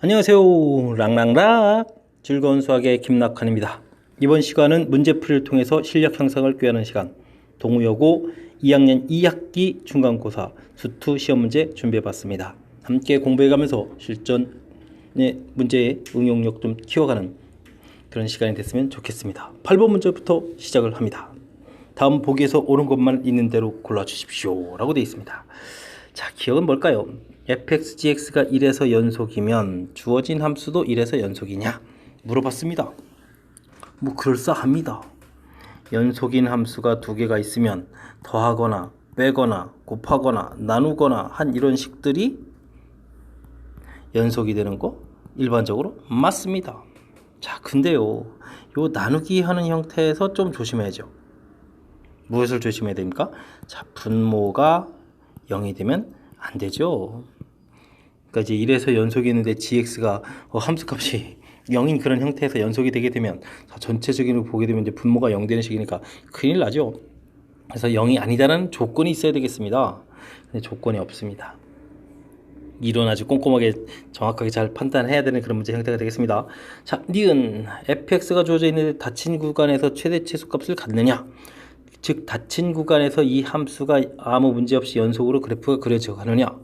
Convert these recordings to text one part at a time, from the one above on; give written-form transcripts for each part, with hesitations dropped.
안녕하세요. 랑랑락 즐거운 수학의 김낙환입니다. 이번 시간은 문제풀이를 통해서 실력 향상을 꾀하는 시간 동우여고 2학년 2학기 중간고사 수투 시험 문제 준비해봤습니다. 함께 공부해가면서 실전의 문제의 응용력 좀 키워가는 그런 시간이 됐으면 좋겠습니다. 8번 문제부터 시작을 합니다. 다음 보기에서 옳은 것만 있는 대로 골라주십시오 라고 되어 있습니다. 자, 기억은 뭘까요? fx, gx가 1에서 연속이면 주어진 함수도 1에서 연속이냐? 물어봤습니다. 뭐 그럴싸합니다. 연속인 함수가 두 개가 있으면 더하거나 빼거나 곱하거나 나누거나 한 이런 식들이 연속이 되는 거 일반적으로 맞습니다. 자, 근데요, 요 나누기 하는 형태에서 좀 조심해야죠. 무엇을 조심해야 됩니까? 자, 분모가 0이 되면 안 되죠. 그러니까 이제 1에서 연속이 있는데 gx가 함수값이 0인 그런 형태에서 연속이 되게 되면 전체적인 걸 보게 되면 이제 분모가 0 되는 식이니까 큰일 나죠. 그래서 0이 아니다라는 조건이 있어야 되겠습니다. 근데 조건이 없습니다. 이론 아주 꼼꼼하게 정확하게 잘 판단해야 되는 그런 문제 형태가 되겠습니다. 자, 니은 fx가 주어져 있는데 닫힌 구간에서 최대 최소값을 갖느냐? 즉 닫힌 구간에서 이 함수가 아무 문제 없이 연속으로 그래프가 그려져 가느냐,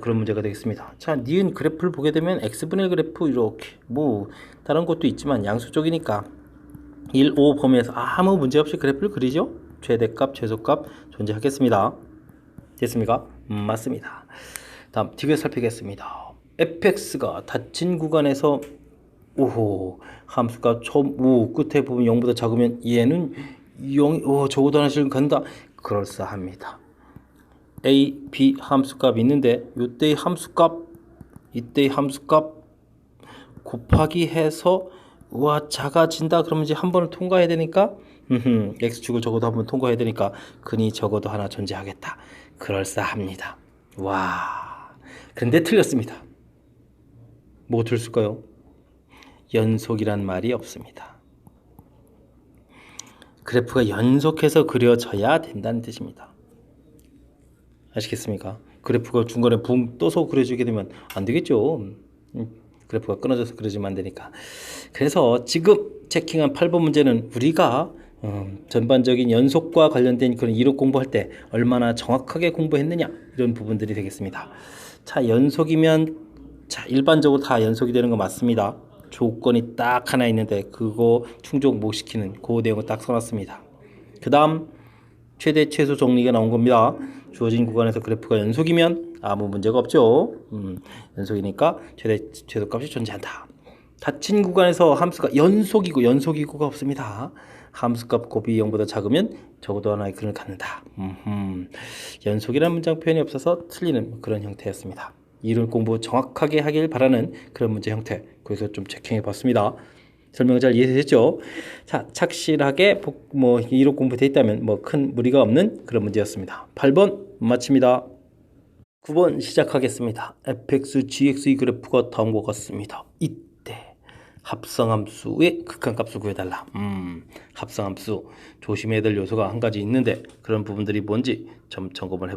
그런 문제가 되겠습니다. 자, 니은 그래프를 보게 되면 x분의 1 그래프 이렇게 뭐 다른 것도 있지만 양수 쪽이니까 1, 5 범위에서 아무 문제 없이 그래프를 그리죠. 최대값, 최소값 존재하겠습니다. 됐습니까? 맞습니다. 다음 뒤에 살피겠습니다. fx가 닫힌 구간에서 오호 함수가 처음 끝에 보면 0보다 작으면 얘는 0, 저거도 하나씩 간다. 그럴싸합니다. a, b 함수값이 있는데 이때의 함수값, 이때의 함수값 곱하기 해서 작아진다. 그러면 이제 한 번을 통과해야 되니까 x축을 적어도 한 번 통과해야 되니까 근이 적어도 하나 존재하겠다. 그럴싸합니다. 와, 그런데 틀렸습니다. 뭐 들을까요? 연속이란 말이 없습니다. 그래프가 연속해서 그려져야 된다는 뜻입니다. 아시겠습니까? 그래프가 중간에 붕 떠서 그려지게 되면 안 되겠죠. 그래프가 끊어져서 그려지면 안 되니까. 그래서 지금 체킹한 8번 문제는 우리가 전반적인 연속과 관련된 그런 이론 공부할 때 얼마나 정확하게 공부했느냐, 이런 부분들이 되겠습니다. 자, 연속이면 자, 일반적으로 다 연속이 되는 거 맞습니다. 조건이 딱 하나 있는데 그거 충족 못 시키는 그 내용을 딱 써놨습니다. 그 다음 최대 최소 정리가 나온 겁니다. 주어진 구간에서 그래프가 연속이면 아무 문제가 없죠. 연속이니까 최대 최소 값이 존재한다. 닫힌 구간에서 함수가 연속이고가 없습니다. 함수값 곱이 0보다 작으면 적어도 하나의 근을 갖는다. 연속이라는 문장 표현이 없어서 틀리는 그런 형태였습니다. 이론 공부 정확하게 하길 바라는 그런 문제 형태, 그래서 좀 체킹해 봤습니다. 설명 잘 이해되셨죠? 자, 착실하게 이론 공부되어 있다면 큰 무리가 없는 그런 문제였습니다. 8번 마칩니다. 9번 시작하겠습니다. fx, gx 의 그래프가 다음과 같습니다. 이때 합성함수의 극한값을 구해달라. 합성함수 조심해야 될 요소가 한 가지 있는데 그런 부분들이 뭔지 좀 점검을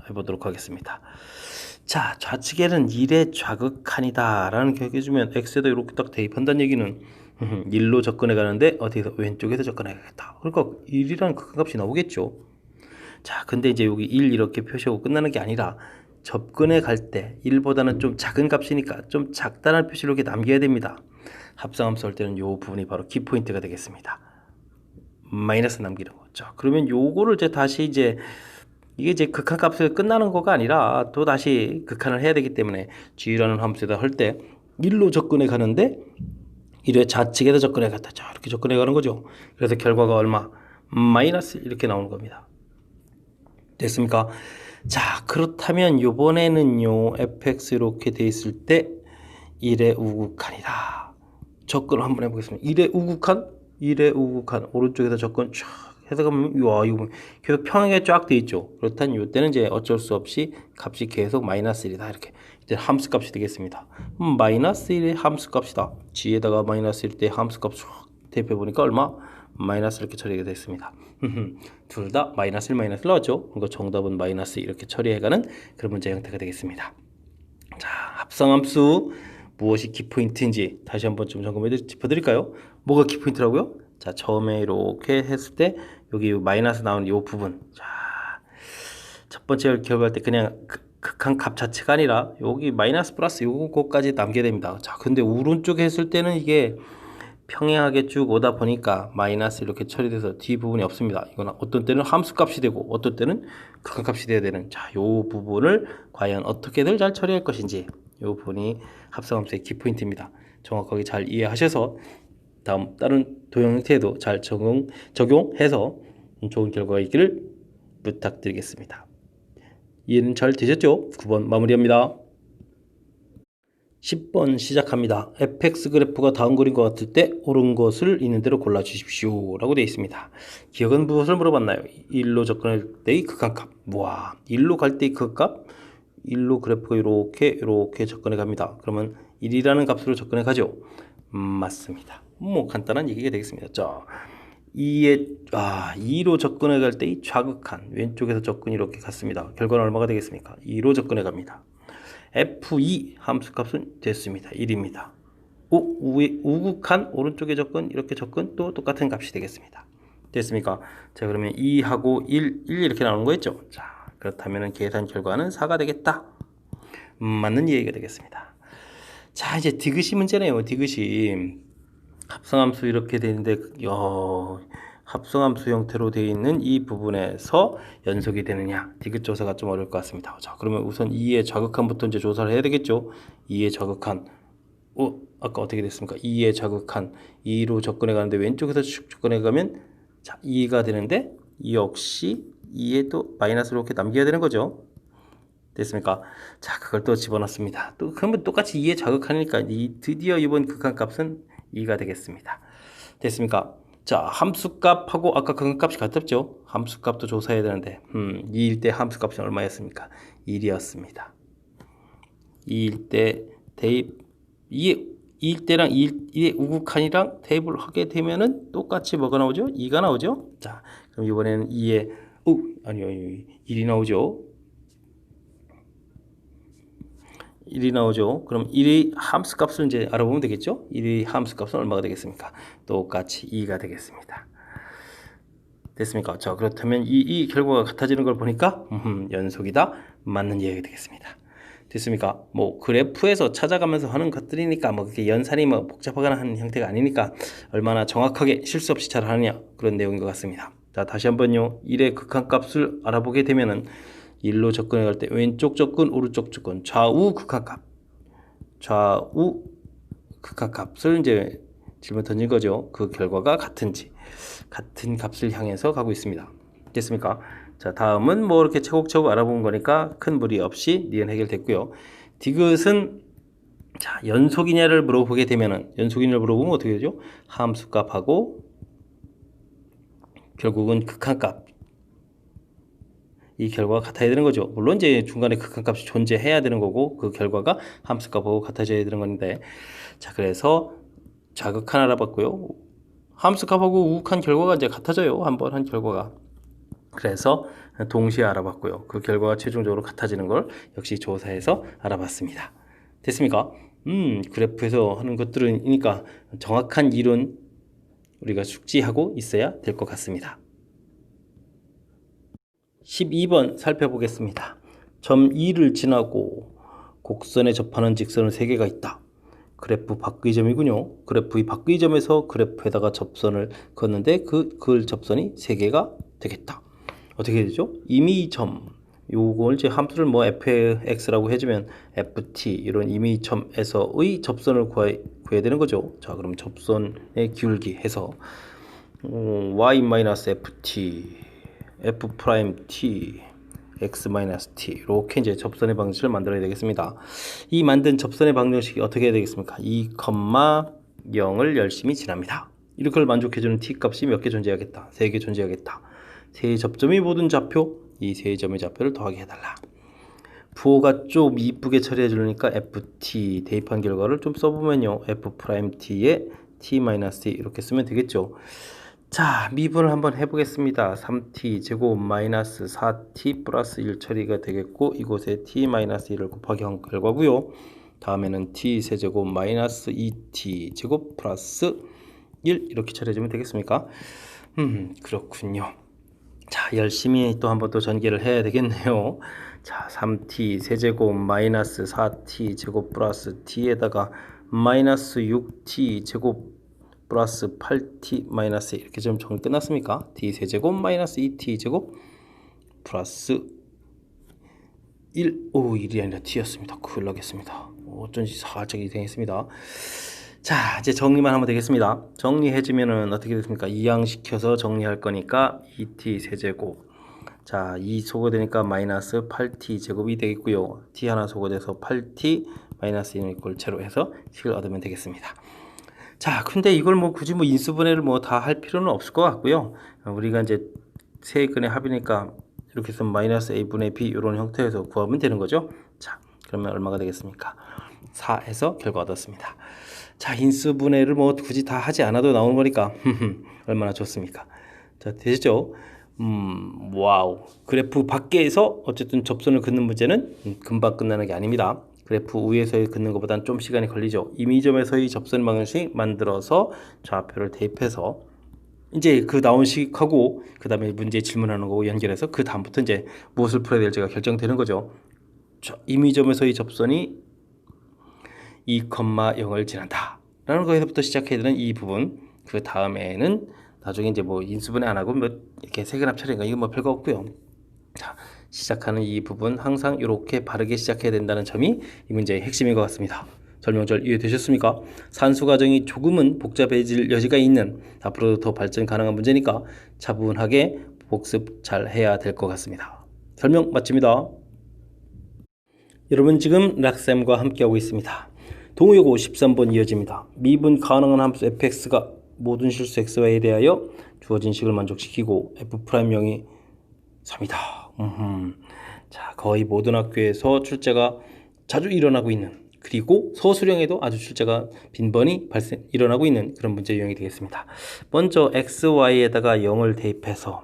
해보도록 하겠습니다. 자, 좌측에는 1의 좌극한이다 라는 계획해 주면 x에다 이렇게 딱 대입한다는 얘기는 1로 접근해 가는데 어디서 왼쪽에서 접근해 가겠다. 그러니까 1이라는 극한값이 나오겠죠. 자, 근데 이제 여기 1 이렇게 표시하고 끝나는 게 아니라 접근해 갈 때 1보다는 좀 작은 값이니까 좀 작다는 표시를 이렇게 남겨야 됩니다. 합성함수 할 때는 이 부분이 바로 키포인트가 되겠습니다. 마이너스 남기는 거죠. 그러면 요거를 다시 이게 이제 극한값을 끝나는 거가 아니라 또 다시 극한을 해야 되기 때문에 g라는 함수에다 할 때 1로 접근해 가는데 1의 좌측에서 접근해 갔다. 자, 이렇게 접근해 가는 거죠. 그래서 결과가 얼마? 마이너스 이렇게 나오는 겁니다. 됐습니까? 자, 그렇다면 요번에는요 fx 이렇게 돼 있을 때 1의 우극한이다. 접근을 한번 해보겠습니다. 1의 우극한? 1의 우극한 오른쪽에서 접근 쫙 해서 가면 이거 계속 평행하게 쫙 돼 있죠. 그렇다면 이때는 이제 어쩔 수 없이 값이 계속 마이너스 1이다. 이렇게 이제 함수 값이 되겠습니다. 마이너스 1의 함수 값이다. g에다가 마이너스 1 때 함수 값 쫙 대입해 보니까 얼마? 마이너스 이렇게 처리가 됐습니다. 둘 다 마이너스 1 마이너스 나왔죠. 그러니까 정답은 마이너스 이렇게 처리해가는 그런 문제 형태가 되겠습니다. 자, 합성함수 무엇이 키포인트인지 다시 한번 좀 짚어드릴까요? 뭐가 키포인트라고요? 자, 처음에 이렇게 했을 때 여기 마이너스 나오는 이 부분. 자, 첫 번째 결과할 때 그냥 극한 값 자체가 아니라 여기 마이너스 플러스 요거까지 남게 됩니다. 자, 근데 오른쪽에 했을 때는 이게 평행하게 쭉 오다 보니까 마이너스 이렇게 처리돼서 뒤 부분이 없습니다. 이건 어떤 때는 함수 값이 되고 어떤 때는 극한 값이 돼야 되는, 자, 요 부분을 과연 어떻게들 잘 처리할 것인지, 요 부분이 합성함수의 키포인트입니다. 정확하게 잘 이해하셔서 다음 다른 도형 형태에도 잘 적용해서 좋은 결과가 있기를 부탁드리겠습니다. 이해는 잘 되셨죠? 9번 마무리합니다. 10번 시작합니다. fx 그래프가 다음 그림과 같을 때 옳은 것을 있는 대로 골라주십시오 라고 되어 있습니다. 기억은 무엇을 물어봤나요? 1로 접근할 때의 극한값. 와, 1로 갈 때의 극한값. 1로 그래프가 이렇게 접근해 갑니다. 그러면 1이라는 값으로 접근해 가죠? 맞습니다. 뭐 간단한 얘기가 되겠습니다. 자, 2로 접근해 갈 때의 좌극한 왼쪽에서 접근이 이렇게 갔습니다. 결과는 얼마가 되겠습니까? 2로 접근해 갑니다. F2 함수값은 됐습니다. 1입니다. 우극한 오른쪽에 접근, 이렇게 접근 또 똑같은 값이 되겠습니다. 됐습니까? 자, 그러면 2하고 1 이렇게 나오는 거였죠? 자, 그렇다면 계산 결과는 4가 되겠다. 맞는 얘기가 되겠습니다. 자, 이제 디귿이 문제네요. 디귿이 합성함수 이렇게 되는데 합성함수 형태로 되어 있는 이 부분에서 연속이 되느냐, 디귿 조사가 좀 어려울 것 같습니다. 자, 그러면 우선 2의 좌극한부터 이제 조사를 해야 되겠죠. 2의 좌극한, 아까 어떻게 됐습니까? 2의 좌극한 2로 접근해 가는데 왼쪽에서 쭉 접근해 가면, 자, 2가 되는데 이 역시 2에 또 마이너스로 이렇게 남겨야 되는 거죠. 됐습니까? 자, 그걸 또 집어넣습니다. 또 그러면 똑같이 2의 좌극하니까 드디어 이번 극한값은 2가 되겠습니다. 됐습니까? 자, 함수값하고 아까 극한값이 같았죠? 함수값도 조사해야 되는데 2일 때 함수값이 얼마였습니까? 1이었습니다. 2일 때 대입 2일 때랑 2의 우극한이랑 대입을 하게 되면은 똑같이 뭐가 나오죠? 2가 나오죠? 자, 그럼 이번에는 2의 아니요 1이 나오죠? 1이 나오죠. 그럼 1의 함수값을 이제 알아보면 되겠죠. 1의 함수값은 얼마가 되겠습니까? 똑같이 2가 되겠습니다. 됐습니까? 자, 그렇다면 이 결과가 같아지는 걸 보니까 연속이다. 맞는 이야기가 되겠습니다. 됐습니까? 뭐 그래프에서 찾아가면서 하는 것들이니까 뭐 그렇게 연산이 뭐 복잡하거나 하는 형태가 아니니까 얼마나 정확하게 실수 없이 잘 하느냐, 그런 내용인 것 같습니다. 자, 다시 한번요. 1의 극한값을 알아보게 되면은 1로 접근해 갈 때 왼쪽 접근, 오른쪽 접근, 좌우 극한값을 이제 질문 던진 거죠. 그 결과가 같은지, 같은 값을 향해서 가고 있습니다. 됐습니까? 자, 다음은 뭐 이렇게 차곡차곡 알아본 거니까 큰 무리 없이 니은 해결됐고요. 디귿은, 자, 연속이냐를 물어보게 되면은, 연속이냐를 물어보면 어떻게 되죠? 함수값하고 결국은 극한값, 이 결과가 같아야 되는 거죠. 물론 이제 중간에 극한값이 존재해야 되는 거고 그 결과가 함수값하고 같아져야 되는 건데, 자, 그래서 좌극한 알아봤고요. 함수값하고 우극한 결과가 이제 같아져요. 한번 한 결과가. 그래서 동시에 알아봤고요. 그 결과가 최종적으로 같아지는 걸 역시 조사해서 알아봤습니다. 됐습니까? 그래프에서 하는 것들이니까 정확한 이론 우리가 숙지하고 있어야 될 것 같습니다. 12번 살펴보겠습니다. 점 2를 지나고 곡선에 접하는 직선은 3개가 있다. 그래프 밖의 점이군요. 그래프의 밖의 점에서 그래프에다가 접선을 걷는데 그 접선이 3개가 되겠다. 어떻게 되죠? 이미 점, 요걸 이제 함수를 뭐 fx라고 해주면 ft, 이런 이미 점에서의 접선을 구해야 되는 거죠. 자, 그럼 접선의 기울기 해서 y-ft f'(t) x-t 이렇게 이제 접선의 방정식을 만들어야 되겠습니다. 이 만든 접선의 방정식이 어떻게 해야 되겠습니까? 2,0을 열심히 지납니다. 이걸 만족해주는 t 값이 몇 개 존재하겠다? 3개 존재하겠다. 세 접점이 모든 좌표, 이 세 점의 좌표를 더하게 해달라. 부호가 좀 이쁘게 처리해 주니까 ft 대입한 결과를 좀 써보면요, f't에 t-t 이렇게 쓰면 되겠죠. 자, 미분을 한번 해보겠습니다. 3t 제곱 마이너스 4t 플러스 1 처리가 되겠고, 이곳에 t 마이너스 1을 곱하기 한 결과고요. 다음에는 t 세제곱 마이너스 2t 제곱 플러스 1 이렇게 처리해주면 되겠습니까? 그렇군요. 자, 열심히 또 한번 또 전개를 해야 되겠네요. 자, 3t 세제곱 마이너스 4t 제곱 플러스 t에다가 마이너스 6t 제곱 플러스 8t 마이너스 이렇게 좀 정리 끝났습니까? t 세제곱 마이너스 2t 제곱 플러스 1, 1이 아니라 t였습니다. 큰일 나겠습니다. 어쩐지 살짝 이상했습니다. 자, 이제 정리만 하면 되겠습니다. 정리해주면은 어떻게 됐습니까? 이항시켜서 정리할 거니까 2t 세제곱. 자, 2 소거되니까 마이너스 8t 제곱이 되겠고요. t 하나 소거돼서 8t 마이너스 1은 이꼴 제로 해서 식을 얻으면 되겠습니다. 자, 근데 이걸 뭐 굳이 뭐 인수분해를 뭐 다 할 필요는 없을 것 같고요. 우리가 이제 세 근의 합이니까 이렇게 해서 마이너스 a분의 b 이런 형태에서 구하면 되는 거죠. 자, 그러면 얼마가 되겠습니까? 4에서 결과 얻었습니다. 자, 인수분해를 뭐 굳이 다 하지 않아도 나오는 거니까 얼마나 좋습니까? 자, 되시죠? 와우. 그래프 밖에서 어쨌든 접선을 긋는 문제는 금방 끝나는 게 아닙니다. 그래프 위에서의 긋는 것보다는 좀 시간이 걸리죠. 임의점에서의 접선 방식 만들어서 좌표를 대입해서 이제 그 나온 식하고 그 다음에 문제 질문하는 거고 연결해서 그 다음부터 이제 무엇을 풀어야 될지가 결정되는 거죠. 자, 임의점에서의 접선이 2,0을 지난다 라는 거에서부터 시작해야 되는 이 부분. 그 다음에는 나중에 이제 뭐 인수분해 안 하고 뭐 이렇게 세근합 처리인가 이건 뭐 별거 없고요. 자, 시작하는 이 부분 항상 이렇게 바르게 시작해야 된다는 점이 이 문제의 핵심인 것 같습니다. 설명 잘 이해되셨습니까? 산수 과정이 조금은 복잡해질 여지가 있는 앞으로도 더 발전 가능한 문제니까 차분하게 복습 잘 해야 될 것 같습니다. 설명 마칩니다. 여러분 지금 락쌤과 함께하고 있습니다. 동의어고 13번 이어집니다. 미분 가능한 함수 fx가 모든 실수 xy에 대하여 주어진 식을 만족시키고 f'명이 3이다. 자, 거의 모든 학교에서 출제가 자주 일어나고 있는, 그리고 서술형에도 아주 출제가 빈번히 일어나고 있는 그런 문제 유형이 되겠습니다. 먼저 xy에다가 0을 대입해서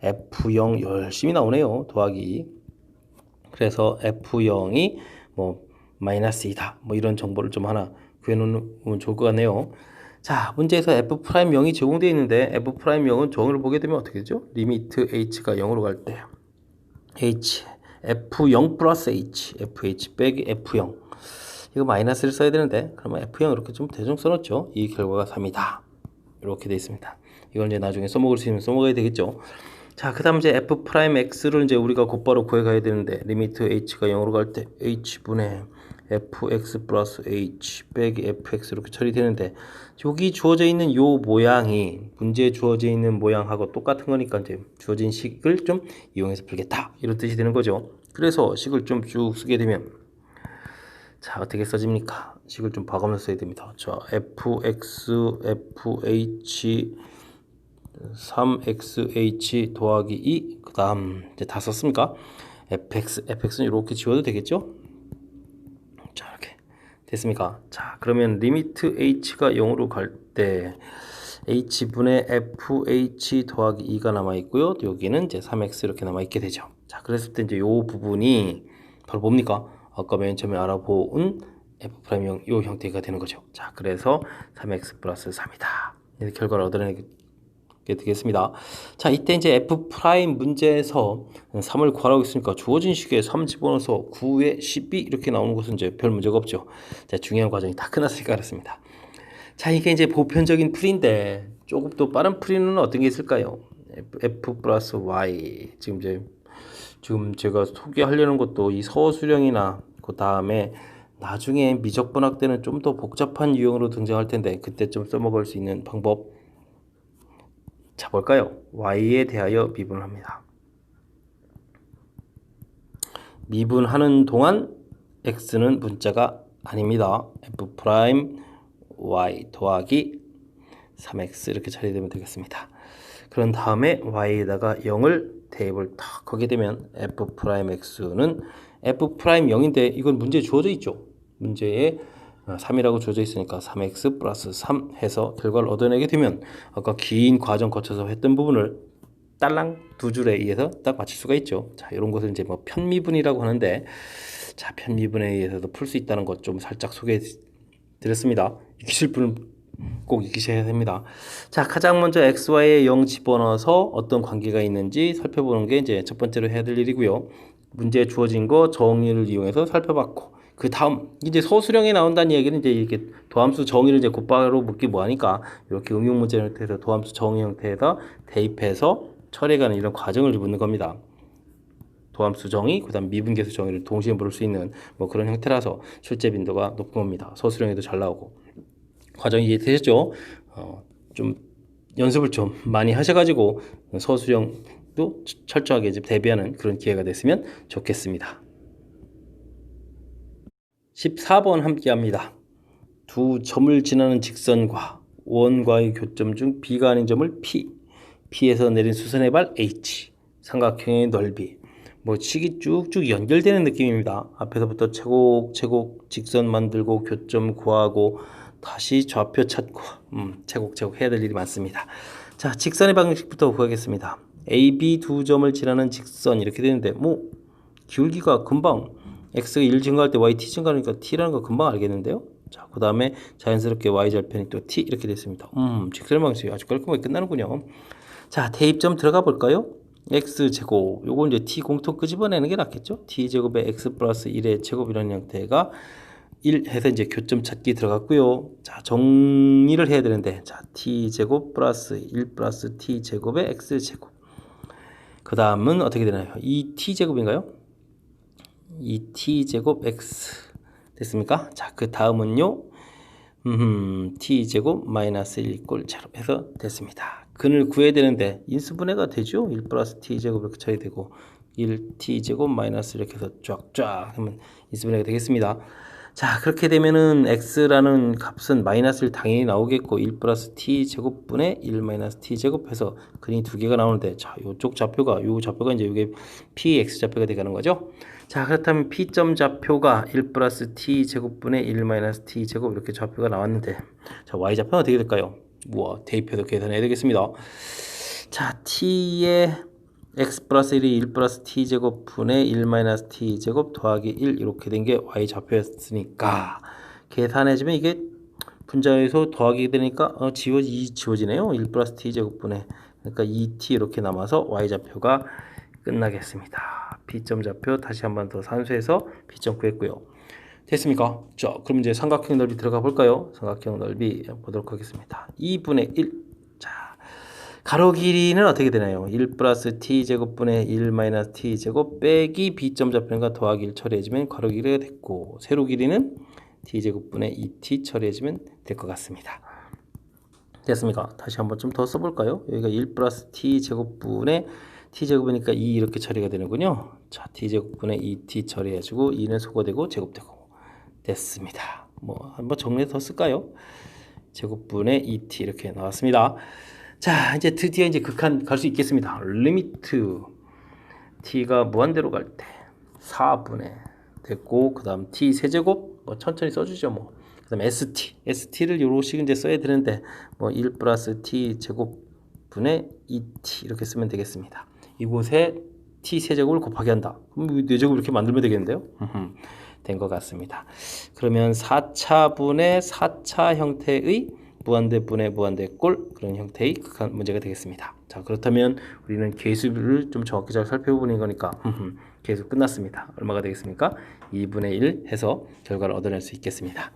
f0 열심히 나오네요. 더하기. 그래서 f0이 뭐 마이너스 2다 뭐 이런 정보를 좀 하나 구해놓으면 좋을 것 같네요. 자, 문제에서 f'명이 제공되어 있는데 f'명은 정의를 보게 되면 어떻게 되죠? 리미트 h가 0으로 갈 때 h f0 플러스 h fh 빼기 f0 이거 마이너스를 써야 되는데 그러면 f0 이렇게 좀 대충 써놓죠. 이 결과가 3이다 이렇게 되어 있습니다. 이걸 이제 나중에 써먹을 수 있으면 써먹어야 되겠죠. 자, 그 다음 이제 f'x를 이제 우리가 곧바로 구해가야 되는데 리미트 h가 0으로 갈 때 h분의 fx 플러스 h 빼기 fx 이렇게 처리되는데 여기 주어져 있는 요 모양이 문제에 주어져 있는 모양하고 똑같은 거니까 이제 주어진 식을 좀 이용해서 풀겠다 이런 뜻이 되는 거죠. 그래서 식을 좀 쭉 쓰게 되면 자, 어떻게 써집니까? 식을 좀 봐가면서 써야 됩니다. 자, fx fh 3xh 더하기 2 그 다음 이제 다 썼습니까? fx는 이렇게 지워도 되겠죠? 자, 이렇게 됐습니까? 자, 그러면 리미트 h가 0으로 갈 때 h분의 fh 더하기 2가 남아있고요. 여기는 이제 3x 이렇게 남아있게 되죠. 자, 그랬을 때 이제 요 부분이 바로 뭡니까? 아까 맨 처음에 알아본 f'형 요 형태가 되는 거죠. 자, 그래서 3x 플러스 3이다. 이렇게 결과를 얻어내게 되겠습니다. 자, 이때 이제 f' 문제에서 3을 구하라고 했으니까 주어진 식에 3 집어넣어서 9에 12 이렇게 나오는 것은 이제 별 문제가 없죠. 자, 중요한 과정이 다 끝났으니까 그렇습니다. 자, 이게 이제 보편적인 풀인데 조금 더 빠른 풀이는 어떤 게 있을까요? f 플러스 y 지금 제가 소개하려는 것도 이 서술형이나 그 다음에 나중에 미적분학 때는 좀 더 복잡한 유형으로 등장할 텐데 그때 좀 써먹을 수 있는 방법. 자, 볼까요? y에 대하여 미분을 합니다. 미분하는 동안 x는 문자가 아닙니다. f' y 더하기 3x 이렇게 처리되면 되겠습니다. 그런 다음에 y에다가 0을 대입을 탁 하게 되면 f'x는 f'0인데 이건 문제에 주어져 있죠. 문제에 3이라고 주어져 있으니까 3x 플러스 3 해서 결과를 얻어내게 되면 아까 긴 과정 거쳐서 했던 부분을 딸랑 두 줄에 의해서 딱 맞출 수가 있죠. 자, 이런 것을 이제 뭐 편미분이라고 하는데 자, 편미분에 의해서도 풀 수 있다는 것 좀 살짝 소개해 드렸습니다. 익히실 분은 꼭 익히셔야 됩니다. 자, 가장 먼저 xy에 0 집어넣어서 어떤 관계가 있는지 살펴보는 게 이제 첫 번째로 해야 될 일이고요. 문제에 주어진 거 정의를 이용해서 살펴봤고, 그 다음 이제 서술형이 나온다는 얘기는 이제 이렇게 도함수 정의를 이제 곧바로 묻기 뭐하니까 이렇게 응용 문제 형태에서 도함수 정의 형태에다 대입해서 처리해가는 이런 과정을 묻는 겁니다. 도함수 정의, 그다음 미분계수 정의를 동시에 물을 수 있는 뭐 그런 형태라서 출제 빈도가 높은 겁니다. 서술형에도 잘 나오고. 과정이 이해되셨죠? 좀 연습을 좀 많이 하셔가지고 서술형도 철저하게 이제 대비하는 그런 기회가 됐으면 좋겠습니다. 14번 함께 합니다. 두 점을 지나는 직선과 원과의 교점 중 B가 아닌 점을 P, P에서 내린 수선의 발 H, 삼각형의 넓이, 뭐 식이 쭉쭉 연결되는 느낌입니다. 앞에서부터 채곡 직선 만들고 교점 구하고 다시 좌표 찾고 채곡 해야 될 일이 많습니다. 자, 직선의 방식부터 구하겠습니다. A, B 두 점을 지나는 직선 이렇게 되는데 뭐 기울기가 금방 x가 1 증가할 때 y t 증가하니까 t라는 거 금방 알겠는데요. 자, 그 다음에 자연스럽게 y 절편이 또 t 이렇게 됐습니다. 직선의 방식이 아주 깔끔하게 끝나는군요. 자, 대입점 들어가 볼까요? x제곱, 요거 이제 t 공통 끄집어내는 게 낫겠죠? t제곱에 x 플러스 1의 제곱 이런 형태가 1 해서 이제 교점 찾기 들어갔고요. 자, 정리를 해야 되는데, 자, t제곱 플러스 1 플러스 t제곱에 x제곱. 그 다음은 어떻게 되나요? 2t제곱인가요? 2t제곱 x 됐습니까? 자, 그 다음은요. t제곱 마이너스 1 꼴 제로 해서 됐습니다. 근을 구해야 되는데 인수분해가 되죠. 1 플러스 t제곱 이렇게 처리되고 1t제곱 마이너스 이렇게 해서 쫙쫙 하면 인수분해가 되겠습니다. 자, 그렇게 되면은 x라는 값은 마이너스 1 당연히 나오겠고 1 플러스 t제곱분의 1 마이너스 t제곱 해서 근이 두 개가 나오는데, 자, 요쪽 좌표가 요 좌표가 이제 이게 px 좌표가 되가는 거죠. 자, 그렇다면 p점 좌표가 1 플러스 t제곱분의 1 마이너스 t제곱 이렇게 좌표가 나왔는데, 자, y 좌표는 어떻게 될까요? 우와, 대입해서 계산해야 되겠습니다. 자, t의 x 플러스 1이 1 플러스 t제곱분의 1 마이너스 t제곱 더하기 1 이렇게 된 게 y 좌표였으니까 계산해주면 이게 분자에서 더하기 되니까 지워지네요. 1 플러스 t제곱분의, 그러니까 2t 이렇게 남아서 y 좌표가 끝나겠습니다. B점 좌표 다시 한번 더 산수해서 B점 구했고요. 됐습니까? 자, 그럼 이제 삼각형 넓이 들어가 볼까요? 삼각형 넓이 보도록 하겠습니다. 2분의 1. 자, 가로 길이는 어떻게 되나요? 1 플러스 t제곱분의 1 마이너스 t제곱 빼기 B점 좌표과 더하기 1 처리해주면 가로 길이가 됐고, 세로 길이는 t제곱분의 2t 처리해주면 될 것 같습니다. 됐습니까? 다시 한번 좀 더 써볼까요? 여기가 1 플러스 t제곱분의 t제곱이니까 2 이렇게 처리가 되는군요. 자, t제곱분의 2t 처리해주고 2는 소거되고 제곱되고 됐습니다. 뭐 한번 정리해서 더 쓸까요? 제곱분의 2t 이렇게 나왔습니다. 자, 이제 드디어 이제 극한 갈 수 있겠습니다. 리미트 t가 무한대로 갈 때 4분의 됐고, 그 다음 t 세제곱 뭐 천천히 써주죠. 뭐 그 다음 st를 요로씩 이제 써야 되는데 뭐 1 플러스 t 제곱분의 2t 이렇게 쓰면 되겠습니다. 이곳에 t 세제곱을 곱하기 한다. 그럼 4제곱 이렇게 만들면 되겠는데요. 된 것 같습니다. 그러면 4차분의 4차 형태의 무한대분의 무한대꼴 그런 형태의 극한 문제가 되겠습니다. 자, 그렇다면 우리는 계수를 좀 정확히 잘 살펴보는 거니까 계수 끝났습니다. 얼마가 되겠습니까? 2분의 1 해서 결과를 얻어낼 수 있겠습니다.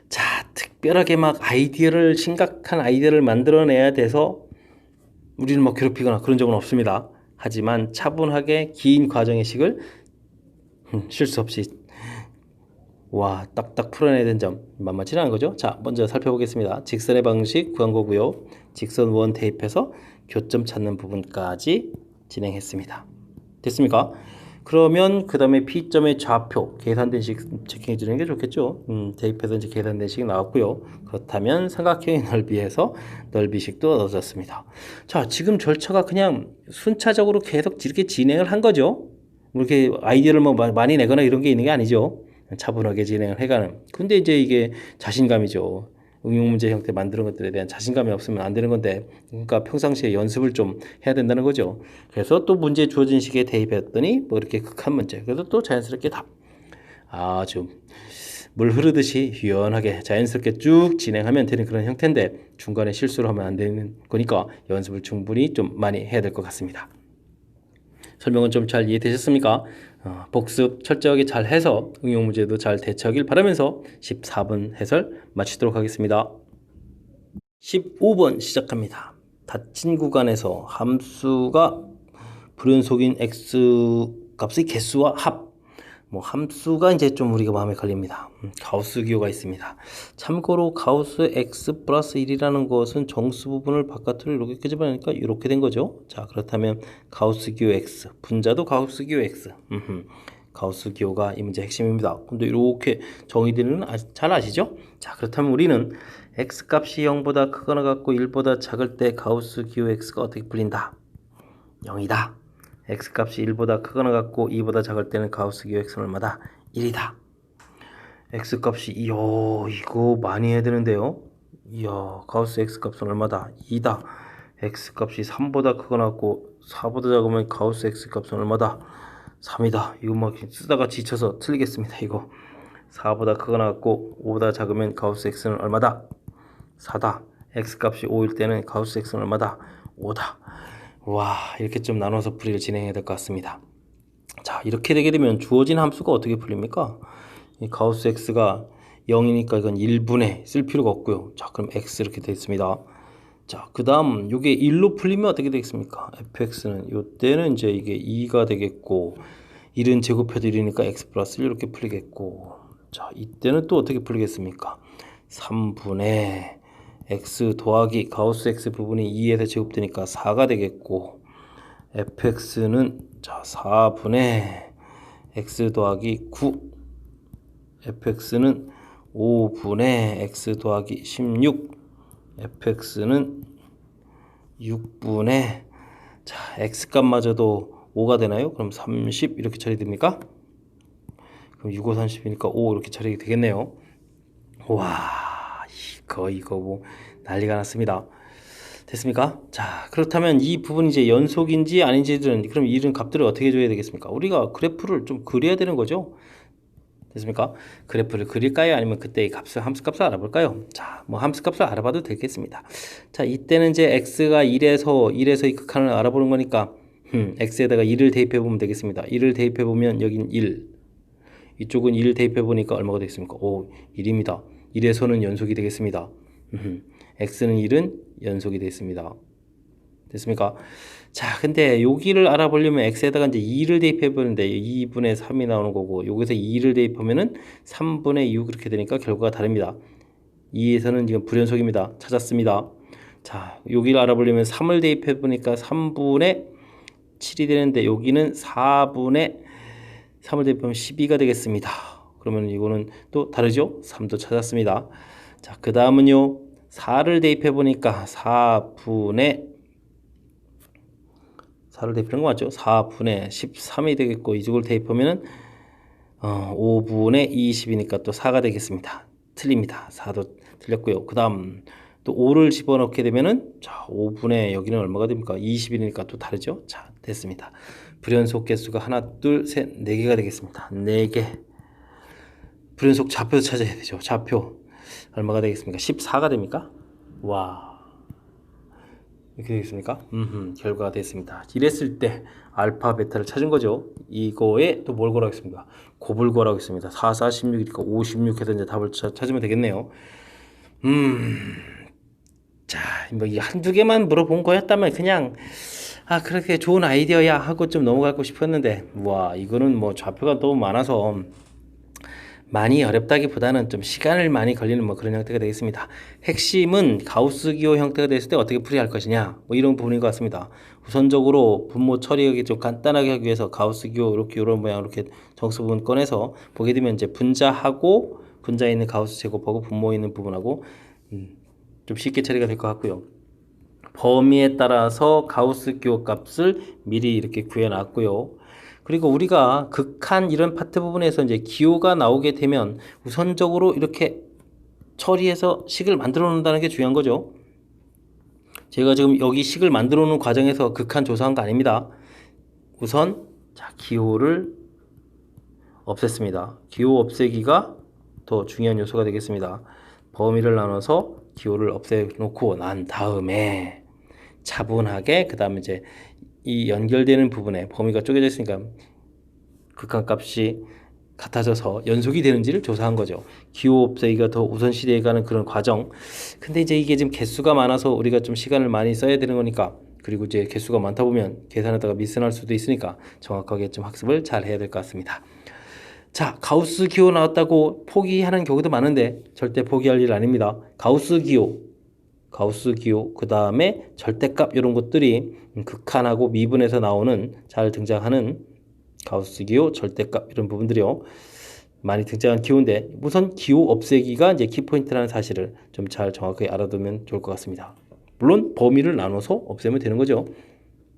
자, 특별하게 막 심각한 아이디어를 만들어내야 돼서 우리는 뭐 괴롭히거나 그런 적은 없습니다. 하지만 차분하게 긴 과정의 식을 실수 없이 딱딱 풀어내야 되는 점 만만치 않은 거죠. 자, 먼저 살펴보겠습니다. 직선의 방식 구한 거고요. 직선 원 대입해서 교점 찾는 부분까지 진행했습니다. 됐습니까? 그러면 그 다음에 P점의 좌표 계산된 식 체킹해 주는 게 좋겠죠. 대입해서 이제 계산된 식 나왔고요. 그렇다면 삼각형의 넓이에서 넓이식도 얻어졌습니다. 자, 지금 절차가 그냥 순차적으로 계속 이렇게 진행을 한 거죠. 이렇게 아이디어를 뭐 많이 내거나 이런 게 있는 게 아니죠. 차분하게 진행을 해가는. 근데 이제 이게 자신감이죠. 응용 문제 형태 만드는 것들에 대한 자신감이 없으면 안 되는 건데, 그러니까 평상시에 연습을 좀 해야 된다는 거죠. 그래서 또 문제 주어진 시기에 대입했더니 뭐 이렇게 극한 문제, 그래서 또 자연스럽게 답, 아주 물 흐르듯이 유연하게 자연스럽게 쭉 진행하면 되는 그런 형태인데, 중간에 실수를 하면 안 되는 거니까 연습을 충분히 좀 많이 해야 될 것 같습니다. 설명은 좀 잘 이해되셨습니까? 복습 철저하게 잘 해서 응용 문제도 잘 대처하길 바라면서 14번 해설 마치도록 하겠습니다. 15번 시작합니다. 닫힌 구간에서 함수가 불연속인 x 값의 개수와 합, 뭐 함수가 이제 좀 우리가 마음에 걸립니다. 가우스 기호가 있습니다. 참고로 가우스 x 플러스 1이라는 것은 정수 부분을 바깥으로 이렇게 끄집어내니까 이렇게 된 거죠. 자, 그렇다면 가우스 기호 x, 분자도 가우스 기호 x. 가우스 기호가 이 문제의 핵심입니다. 근데 이렇게 정의되는 잘 아시죠? 자, 그렇다면 우리는 x 값이 0보다 크거나 같고 1보다 작을 때 가우스 기호 x가 어떻게 풀린다? 0이다. x 값이 1보다 크거나 같고 2보다 작을 때는 가우스 기호 x는 얼마다? 1이다. x 값이 이거 많이 해야 되는데요. 이야, 가우스 x 값은 얼마다? 2다. x 값이 3보다 크거나 같고 4보다 작으면 가우스 x 값은 얼마다? 3이다. 이거 막 쓰다가 지쳐서 틀리겠습니다. 이거 4보다 크거나 같고 5보다 작으면 가우스 x는 얼마다? 4다. x 값이 5일 때는 가우스 x는 얼마다? 5다. 와, 이렇게 좀 나눠서 풀이를 진행해야 될 것 같습니다. 자, 이렇게 되게 되면 주어진 함수가 어떻게 풀립니까? 이 가우스 x가 0이니까 이건 1분의 쓸 필요가 없고요. 자, 그럼 x 이렇게 되겠습니다. 자, 그 다음 이게 1로 풀리면 어떻게 되겠습니까? fx는 이때는 이제 이게 2가 되겠고 1은 제곱해도 1이니까 x 플러스 1 이렇게 풀리겠고, 자, 이때는 또 어떻게 풀리겠습니까? 3분의 x 더하기 가우스 x 부분이 2에서 제곱되니까 4가 되겠고, fx는 자 4분의 x 더하기 9, fx는 5분의 x 더하기 16, fx는 6분의 자 x값마저도 5가 되나요? 그럼 30 이렇게 처리됩니까? 그럼 6, 5, 30이니까 5 이렇게 처리 되겠네요. 와, 이거 뭐 난리가 났습니다. 됐습니까? 자, 그렇다면 이 부분이 이제 연속인지 아닌지는, 그럼 이런 값들을 어떻게 줘야 되겠습니까? 우리가 그래프를 좀 그려야 되는 거죠. 됐습니까? 그래프를 그릴까요? 아니면 그때 이 값을, 함수 값을 알아볼까요? 자, 뭐 함수 값을 알아봐도 되겠습니다. 자, 이때는 이제 x가 1에서 이 극한을 알아보는 거니까 x에다가 1을 대입해 보면 되겠습니다. 1을 대입해 보면 여긴 1, 이쪽은 1을 대입해 보니까 얼마가 되겠습니까? 1입니다. 1에서는 연속이 되겠습니다. x는 1은 연속이 됐습니다. 됐습니까? 자, 근데 여기를 알아보려면 x에다가 이제 2를 대입해 보는데 2분의 3이 나오는 거고, 여기서 2를 대입하면은 3분의 6 이렇게 되니까 결과가 다릅니다. 2에서는 지금 불연속입니다. 찾았습니다. 자, 여기를 알아보려면 3을 대입해 보니까 3분의 7이 되는데 여기는 4분의 3을 대입하면 12가 되겠습니다. 그러면 이거는 또 다르죠? 3도 찾았습니다. 자, 그 다음은요, 4를 대입해 보니까 4를 대입하는 거 맞죠? 4분의 13이 되겠고, 이쪽을 대입하면은 5분의 20이니까 또 4가 되겠습니다. 틀립니다. 4도 틀렸고요. 그 다음 또 5를 집어넣게 되면은 자 5분의 여기는 얼마가 됩니까? 20이니까 또 다르죠? 자, 됐습니다. 불연속 개수가 하나, 둘, 셋, 4개가 되겠습니다. 4개. 불연속 좌표 찾아야 되죠. 좌표 얼마가 되겠습니까? 14가 됩니까? 와, 이렇게 되겠습니까? 결과가 됐습니다. 이랬을 때 알파 베타를 찾은 거죠. 이거에 또 뭘 구하라고 했습니까? 곱을 구하라고 했습니다. 4, 4, 16이니까 56 해서 이제 답을 찾으면 되겠네요. 자, 뭐 이 한두 개만 물어본 거였다면 그냥 그렇게 좋은 아이디어야 하고 좀 넘어가고 싶었는데, 와, 이거는 뭐 좌표가 너무 많아서 많이 어렵다기보다는 좀 시간을 많이 걸리는 뭐 그런 형태가 되겠습니다. 핵심은 가우스 기호 형태가 됐을 때 어떻게 풀이할 것이냐, 뭐 이런 부분인 것 같습니다. 우선적으로 분모 처리하기 좀 간단하게 하기 위해서 가우스 기호 이렇게 이런 모양 이렇게 정수 부분 꺼내서 보게 되면 이제 분자하고 분자에 있는 가우스 제곱하고 분모에 있는 부분하고 좀 쉽게 처리가 될 것 같고요. 범위에 따라서 가우스 기호 값을 미리 이렇게 구해놨고요. 그리고 우리가 극한 이런 파트 부분에서 이제 기호가 나오게 되면 우선적으로 이렇게 처리해서 식을 만들어 놓는다는 게 중요한 거죠. 제가 지금 여기 식을 만들어 놓는 과정에서 극한 조사한 거 아닙니다. 우선 자, 기호를 없앴습니다. 기호 없애기가 더 중요한 요소가 되겠습니다. 범위를 나눠서 기호를 없애놓고 난 다음에 차분하게 그 다음에 이제 이 연결되는 부분에 범위가 쪼개져 있으니까 극한값이 같아져서 연속이 되는지를 조사한 거죠. 기호 없애기가 더 우선시되어 가는 그런 과정. 근데 이제 이게 지금 개수가 많아서 우리가 좀 시간을 많이 써야 되는 거니까, 그리고 이제 개수가 많다 보면 계산하다가 미스날 수도 있으니까 정확하게 좀 학습을 잘 해야 될 것 같습니다. 자, 가우스 기호 나왔다고 포기하는 경우도 많은데 절대 포기할 일 아닙니다. 가우스 기호, 그 다음에 절대값 이런 것들이 극한하고 미분에서 나오는 잘 등장하는 가우스 기호, 절대값 이런 부분들이요. 많이 등장한 기호인데 우선 기호 없애기가 이제 키포인트라는 사실을 좀 잘 정확하게 알아두면 좋을 것 같습니다. 물론 범위를 나눠서 없애면 되는 거죠.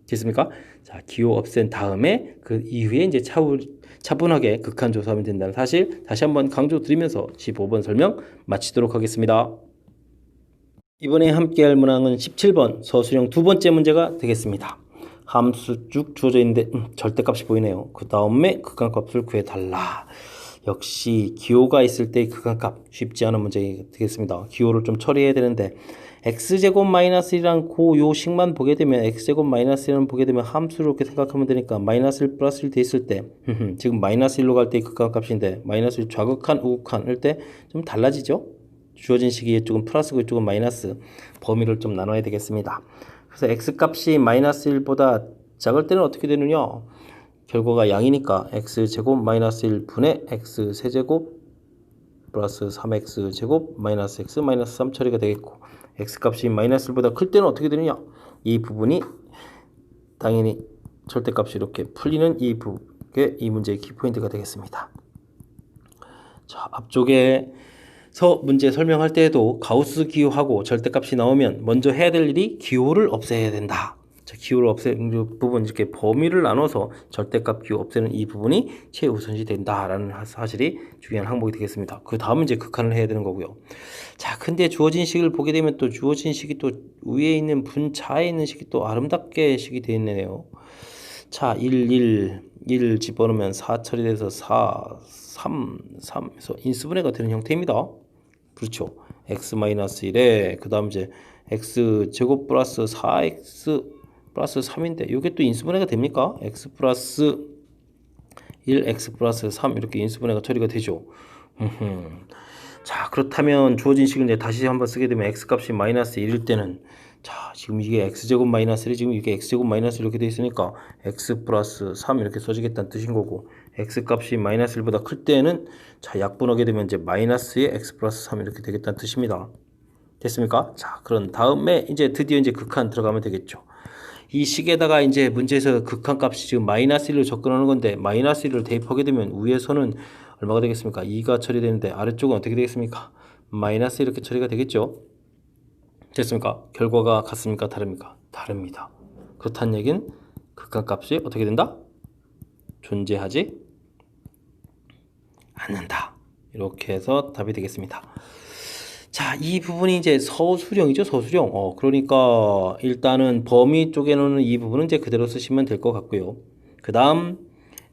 됐습니까? 자, 기호 없앤 다음에 그 이후에 이제 차분하게 극한 조사하면 된다는 사실 다시 한번 강조드리면서 15번 설명 마치도록 하겠습니다. 이번에 함께할 문항은 17번 서술형 두 번째 문제가 되겠습니다. 함수 쭉 주어져 있는데 절대값이 보이네요. 그 다음에 극한값을 구해달라. 역시 기호가 있을 때 극한값 쉽지 않은 문제 되겠습니다. 기호를 좀 처리해야 되는데 x제곱 마이너스 1이란 요 식만 보게 되면 x제곱 마이너스 1을 보게 되면 함수를 이렇게 생각하면 되니까 마이너스 1 플러스 1 돼 있을 때 지금 마이너스 1로 갈 때 극한값인데 마이너스 1 좌극한 우극한일 때 좀 달라지죠. 주어진 식이 이쪽은 플러스고 이쪽은 마이너스. 범위를 좀 나눠야 되겠습니다. 그래서 x값이 마이너스 1보다 작을 때는 어떻게 되느냐, 결과가 양이니까 x제곱 마이너스 1분의 x세제곱 플러스 3x제곱 마이너스 x 마이너스 3 처리가 되겠고, x값이 마이너스 1보다 클 때는 어떻게 되느냐, 이 부분이 당연히 절대값이 이렇게 풀리는 이 부분이 이 문제의 키포인트가 되겠습니다. 자, 앞쪽에서 문제 설명할 때에도 가우스 기호하고 절대값이 나오면 먼저 해야 될 일이 기호를 없애야 된다. 자, 기호를 없애는 부분, 이렇게 범위를 나눠서 절대값 기호 없애는 이 부분이 최우선시 된다라는 사실이 중요한 항목이 되겠습니다. 그 다음은 이제 극한을 해야 되는 거고요. 자, 근데 주어진 식을 보게 되면 또 주어진 식이 또 위에 있는 분차에 있는 식이 또 아름답게 식이 되어 있네요. 자, 1 집어넣으면 4 처리돼서 4, 3에서 인수분해가 되는 형태입니다. 그렇죠. x-1에 그 다음 이제 x제곱 플러스 4x 플러스 3인데 이게 또 인수분해가 됩니까? x 플러스 1, x 플러스 3 이렇게 인수분해가 처리가 되죠. 자, 그렇다면 주어진 식을 이제 다시 한번 쓰게 되면 x값이 마이너스 1일 때는, 자, 지금 이게 x제곱 마이너스 1이 지금 이게 x제곱 마이너스 이렇게 돼 있으니까 x 플러스 3 이렇게 써지겠다는 뜻인 거고, x값이 마이너스 1보다 클 때는 자, 약분하게 되면 이제 마이너스의 x 플러스 3 이렇게 되겠다는 뜻입니다. 됐습니까? 자, 그런 다음에 이제 드디어 이제 극한 들어가면 되겠죠. 이 식에다가 이제 문제에서 극한값이 지금 마이너스 1로 접근하는 건데 마이너스 1을 대입하게 되면 위에서는 얼마가 되겠습니까? 2가 처리되는데 아래쪽은 어떻게 되겠습니까? 마이너스 이렇게 처리가 되겠죠. 됐습니까? 결과가 같습니까? 다릅니까? 다릅니다. 그렇다는 얘기는 극한값이 어떻게 된다? 존재하지 않는다. 이렇게 해서 답이 되겠습니다. 자, 이 부분이 이제 서술형이죠, 서술형. 그러니까 일단은 범위 쪽에는 이 부분은 이제 그대로 쓰시면 될 것 같고요. 그 다음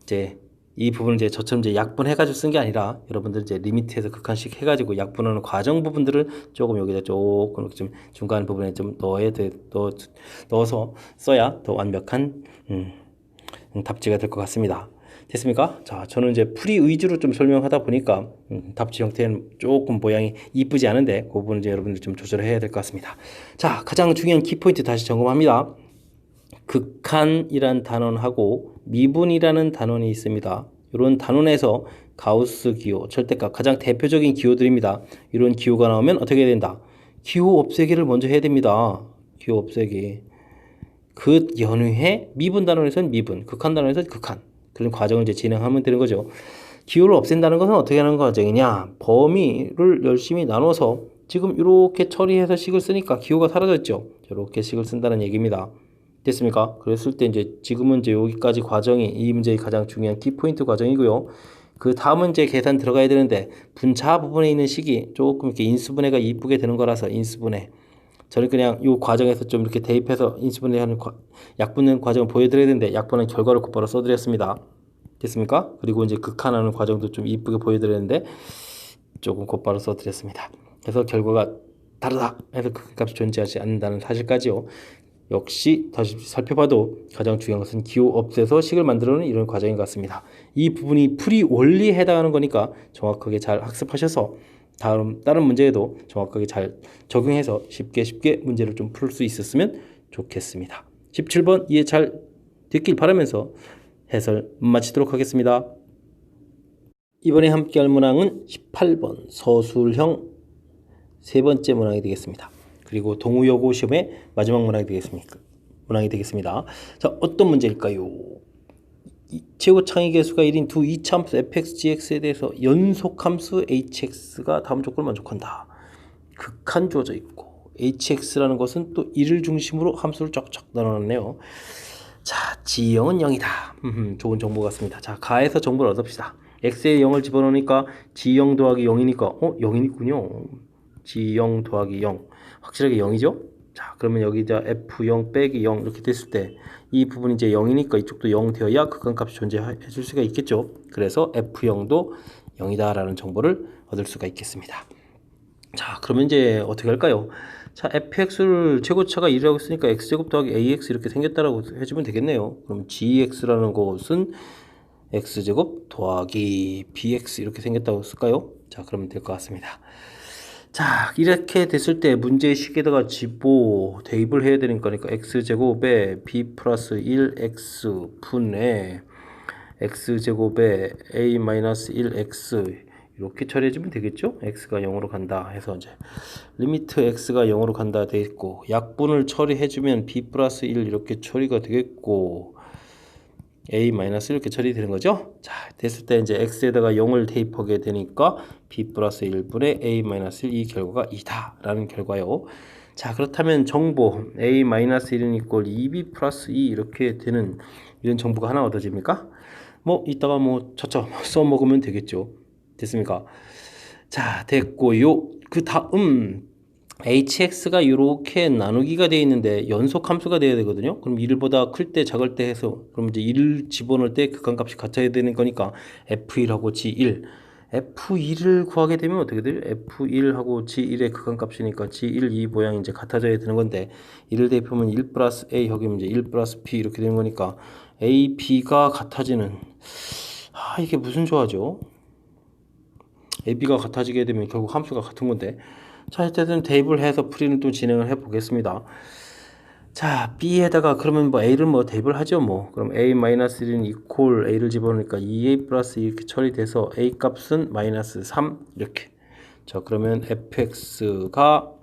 이제 이 부분을 이제 저처럼 이제 약분해가지고 쓴 게 아니라 여러분들 이제 리미트에서 극한식 해가지고 약분하는 과정 부분들을 조금 여기다 조금 이렇게 좀 중간 부분에 좀 넣어서 써야 더 완벽한 답지가 될 것 같습니다. 됐습니까? 자, 저는 이제 풀이 위주로 좀 설명하다 보니까 답지 형태는 조금 모양이 이쁘지 않은데 그 부분은 이제 여러분들 좀 조절해야 될 것 같습니다. 자, 가장 중요한 키포인트 다시 점검합니다. 극한이란 단원하고 미분이라는 단원이 있습니다. 이런 단원에서 가우스 기호, 절대값 가장 대표적인 기호들입니다. 이런 기호가 나오면 어떻게 해야 된다? 기호 없애기를 먼저 해야 됩니다. 기호 없애기. 그 연후에 미분 단원에서는 미분, 극한 단원에서는 극한. 그런 과정을 이제 진행하면 되는 거죠. 기호를 없앤다는 것은 어떻게 하는 과정이냐? 범위를 열심히 나눠서 지금 이렇게 처리해서 식을 쓰니까 기호가 사라졌죠. 이렇게 식을 쓴다는 얘기입니다. 됐습니까? 그랬을 때 이제 지금은 이제 여기까지 과정이 이 문제의 가장 중요한 키포인트 과정이고요. 그 다음은 이제 계산 들어가야 되는데 분자 부분에 있는 식이 조금 이렇게 인수분해가 이쁘게 되는 거라서 인수분해. 저는 그냥 이 과정에서 좀 이렇게 대입해서 인수분해하는 약분하는 과정을 보여드려야 되는데 약분한 결과를 곧바로 써드렸습니다. 됐습니까? 그리고 이제 극한하는 과정도 좀 이쁘게 보여드렸는데 조금 곧바로 써드렸습니다. 그래서 결과가 다르다 해서 극값이 존재하지 않는다는 사실까지요. 역시 다시 살펴봐도 가장 중요한 것은 기호 없애서 식을 만들어내는 이런 과정인 것 같습니다. 이 부분이 풀이 원리에 해당하는 거니까 정확하게 잘 학습하셔서 다른 문제에도 정확하게 잘 적용해서 쉽게 문제를 좀 풀 수 있었으면 좋겠습니다. 17번 이해 잘 됐길 바라면서 해설 마치도록 하겠습니다. 이번에 함께 할 문항은 18번 서술형 세 번째 문항이 되겠습니다. 그리고 동우여고 시험의 마지막 문항이 되겠습니다. 자, 어떤 문제일까요? 최고 창의 개수가 1인 두 이차함수 fx, gx에 대해서 연속함수 hx가 다음 조건을 만족한다. 극한 주어져 있고 hx라는 것은 또 1을 중심으로 함수를 쫙쫙 나눠놨네요. 자, g0은 0이다. 좋은 정보 같습니다. 자, 가에서 정보를 얻읍시다. x에 0을 집어넣으니까 g0 더하기 0이니까 0이 있군요. g0 더하기 0 확실하게 0이죠? 자, 그러면 여기 이제 f0 빼기 0 이렇게 됐을 때 이 부분이 이제 0이니까 이쪽도 0 되어야 극한값이 존재해 줄 수가 있겠죠. 그래서 f0도 0이다 라는 정보를 얻을 수가 있겠습니다. 자, 그러면 이제 어떻게 할까요? 자, fx를 최고차가 1이라고 했으니까 x제곱 더하기 ax 이렇게 생겼다라고 해주면 되겠네요. 그럼 gx라는 것은 x제곱 더하기 bx 이렇게 생겼다고 쓸까요? 자, 그러면 될 것 같습니다. 자, 이렇게 됐을 때 문제식에다가 대입을 해야 되니까 x제곱에 b 플러스 1x 분의 x제곱에 a 마이너스 1x 이렇게 처리해주면 되겠죠? x가 0으로 간다 해서 이제 리미트 x가 0으로 간다 돼 있고 약분을 처리해주면 b 플러스 1 이렇게 처리가 되겠고 a 마이너스 이렇게 처리되는 거죠. 자, 됐을 때 이제 x에다가 0을 대입하게 되니까 b 플러스 1분의 a 마이너스 1 이 결과가 2다 라는 결과요. 자, 그렇다면 정보 a 마이너스 1은 이꼴 2b 플러스 2 이렇게 되는 이런 정보가 하나 얻어집니까? 뭐 이따가 뭐 차차 써먹으면 되겠죠. 됐습니까? 자, 됐고요. 그 다음 hx가 이렇게 나누기가 되어 있는데 연속 함수가 되어야 되거든요. 그럼 1보다 클 때 작을 때 해서 그럼 이제 1을 집어넣을 때 극한값이 같아야 되는 거니까 f1하고 g1 f1을 구하게 되면 어떻게 돼요? f1하고 g1의 극한값이니까 g1, 이 모양이 이제 같아져야 되는 건데 1을 대입하면 1 플러스 a 여기면 이제 1 플러스 b 이렇게 되는 거니까 a, b가 같아지는 이게 무슨 조화죠? a, b가 같아지게 되면 결국 함수가 같은 건데 자, 어쨌든 대입을 해서 풀이는 또 진행을 해 보겠습니다. 자, b에다가 그러면 뭐 a를 뭐 대입을 하죠 뭐. 그럼 a-1은 이퀄 a를 집어넣으니까 2a 플러스 이렇게 처리돼서 a 값은 마이너스 3 이렇게. 자, 그러면 fx가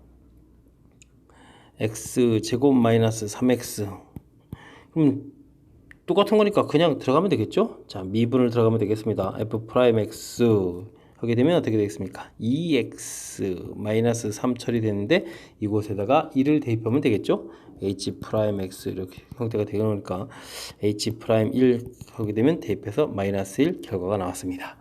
x제곱 마이너스 3x. 그럼 똑같은 거니까 그냥 들어가면 되겠죠? 자, 미분을 들어가면 되겠습니다. f 프라임 x 하게 되면 어떻게 되겠습니까? 2x 3 처리되는데 이곳에다가 1을 대입하면 되겠죠? h 프라임 x 이렇게 형태가 되니까 h 프라임 1 하게 되면 대입해서 마이너스 1 결과가 나왔습니다.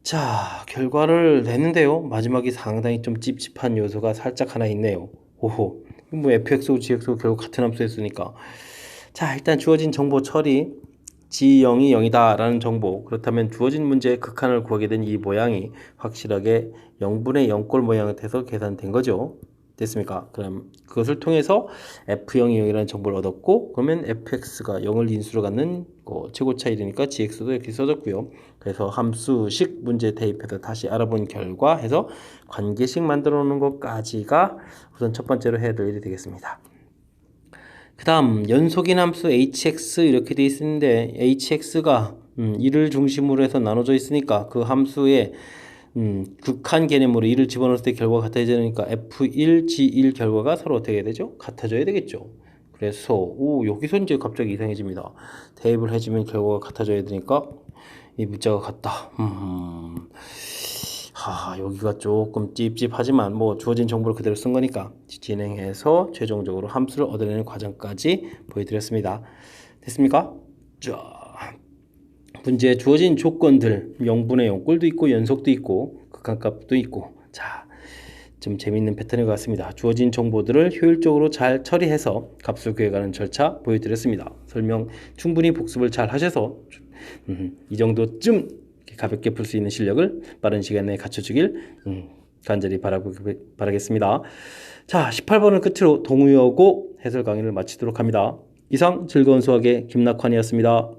자, 결과를 냈는데요. 마지막이 상당히 좀 찝찝한 요소가 살짝 하나 있네요. 오호, 뭐 fx고 gx고 결국 같은 함수였으니까. 자, 일단 주어진 정보 처리 g0이 0이다 라는 정보. 그렇다면 주어진 문제의 극한을 구하게 된 이 모양이 확실하게 0분의 0꼴 모양이 돼서 계산된 거죠. 됐습니까? 그럼 그것을 통해서 f0이 0이라는 정보를 얻었고 그러면 fx가 0을 인수로 갖는 최고차 1이니까 gx도 이렇게 써졌고요. 그래서 함수식 문제 대입해서 다시 알아본 결과 해서 관계식 만들어 놓는 것까지가 우선 첫 번째로 해야 될 일이 되겠습니다. 그 다음 연속인 함수 hx 이렇게 돼 있는데 hx가 1을 중심으로 해서 나눠져 있으니까 그 함수의 극한 개념으로 1을 집어넣을 때 결과가 같아지니까 f1, g1 결과가 서로 어떻게 해야 되죠? 같아져야 되겠죠. 그래서 여기서 이제 갑자기 이상해집니다. 대입을 해주면 결과가 같아져야 되니까 이 문자가 같다. 여기가 조금 찝찝하지만 뭐 주어진 정보를 그대로 쓴 거니까 진행해서 최종적으로 함수를 얻어내는 과정까지 보여드렸습니다. 됐습니까? 자, 문제에 주어진 조건들, 0분의 0 꼴도 있고 연속도 있고 극한값도 있고, 자, 좀 재미있는 패턴인 것 같습니다. 주어진 정보들을 효율적으로 잘 처리해서 값을 구해가는 절차 보여드렸습니다. 설명 충분히 복습을 잘 하셔서 이 정도쯤 가볍게 풀 수 있는 실력을 빠른 시간 내에 갖춰주길 간절히 바라겠습니다. 자, 18번을 끝으로 동의어고 해설 강의를 마치도록 합니다. 이상 즐거운 수학의 김낙환이었습니다.